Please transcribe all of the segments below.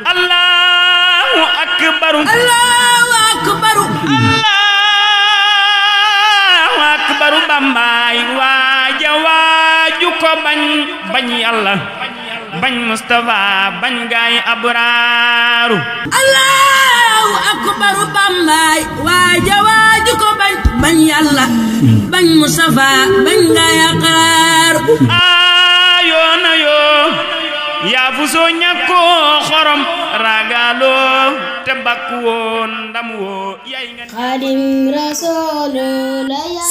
allahu akbar allahu akbar allahu akbar bambaay waaja waaju ko bañ yàlla bañ Mustafa bañ gaay abraaru allahu akbar bambaay waaja waaju ko bañ yàlla bañ Mustafa bañ gaay abraaru ayoona yoo yaa fu soo ñàkkoo xorom ragaloo te bakku woon ndam woo Xaadim Rasuul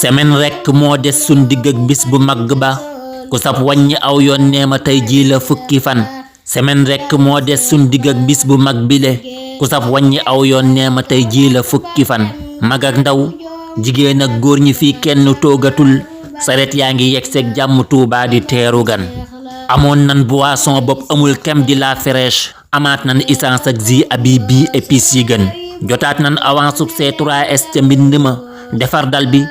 semaine rekk moo des sun digg ak bis bu mag ba ku sab wàññi aw yoon neema tey jii la fukki fan semaine rekk moo des sun digg ak bis bu mag bile ku sab wàññi aw yoon neema tey jii la fukki fan mag ak ndaw jigéen ak góor ñi fii kenn toogatul saret yaa ngi yegseeg jàmm Tuubaa di teeru gan amoon nan boisson bopp amul kem di la fraîche amaat nan essence ak zi abi bii épices yi gën jotaat nan avance sub C3S ca mbind ma defar dal bi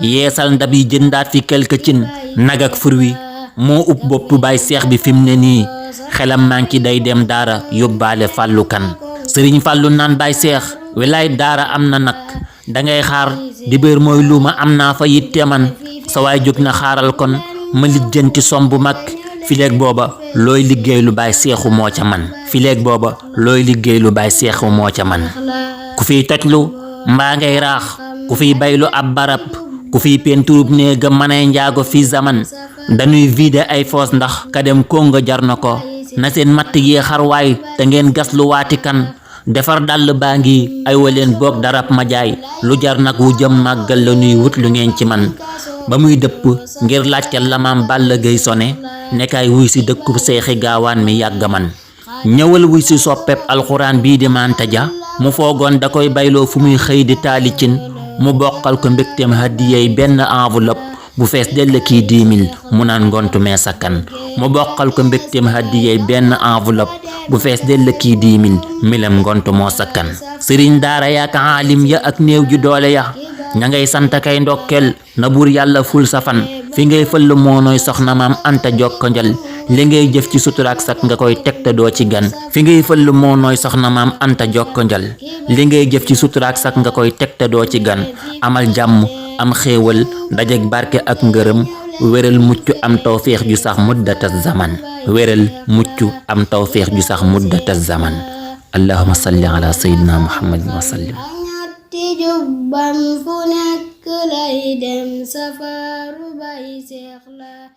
yeesal ndab yi jëndaat fi quelque cin nag ak fruit moo upp bopp baay seex bi fi mu ne nii xelam manki day dem daara yóbbaale fàllu kan sëriñ fàllu naan baay seex wilaay daara am na nag dangay xaar dibéer mooy luuma am naa fa yitte man sa waay jóg na xaaral kon ma lijjanti som bu mag fileeg booba looy liggéey lu baay seexu moo ca man fileeg booba looy liggéey lu baay seexu moo ca man ku fiy tojlu mbaa ngay raax ku fiy baylu ab barab ku fiy penturub néega manay njaago fi zaman dañuy vider ay foos ndax ka dem Congo jar na ko na seen matt yi xarwaay te ngeen gas lu waati kan defar dàll baa ngi ay waleen boog darab ma jaay lu jar nag wu jëm màggal la nuy wut lu ngeen ci man ba muy dëpp ngir laajte la maam Balla Gay sone nekkaay wuy si dëkkub seexi gaawaan mi yàgg man ñëwal wuy si soppeb alxuraan bii di Manta Ja mu foogoon da koy bayloo fu muy xëy di taali cin mu bokkal ko mbégteem hadiyey benn enveloppe bu fees dell kii 10 000 mu naan ngontu mee sakkan mu bokkal ko mbégteem hadiyey benn enveloppe bu fees dell kii 10 000 milem ngontu moo sakkan sëriñ daara yaak aalim ya ak néew ju doole ya ña ngay sant kay ndokkel na buur yàlla ful sa fan fi ngay fëll moo nooy soxna maam Anta jokko njal li ngay jëf ci suturaak sak nga koy teg te doo ci gan fi ngay fëll moo nooy soxna maam Anta jokko njal li ngay jëf ci suturaak sak nga koy teg te doo ci gan amal jàmm am xéewal dajeg barke ak ngërëm wéral mucc am tawféex ju sax muddata zaman wéral mucc am tawféex ju sax muddata zaman allahumma salli ala sayyidina muhammadin wa sallim ti jubbam fu nekk lay dem safaru bay seex la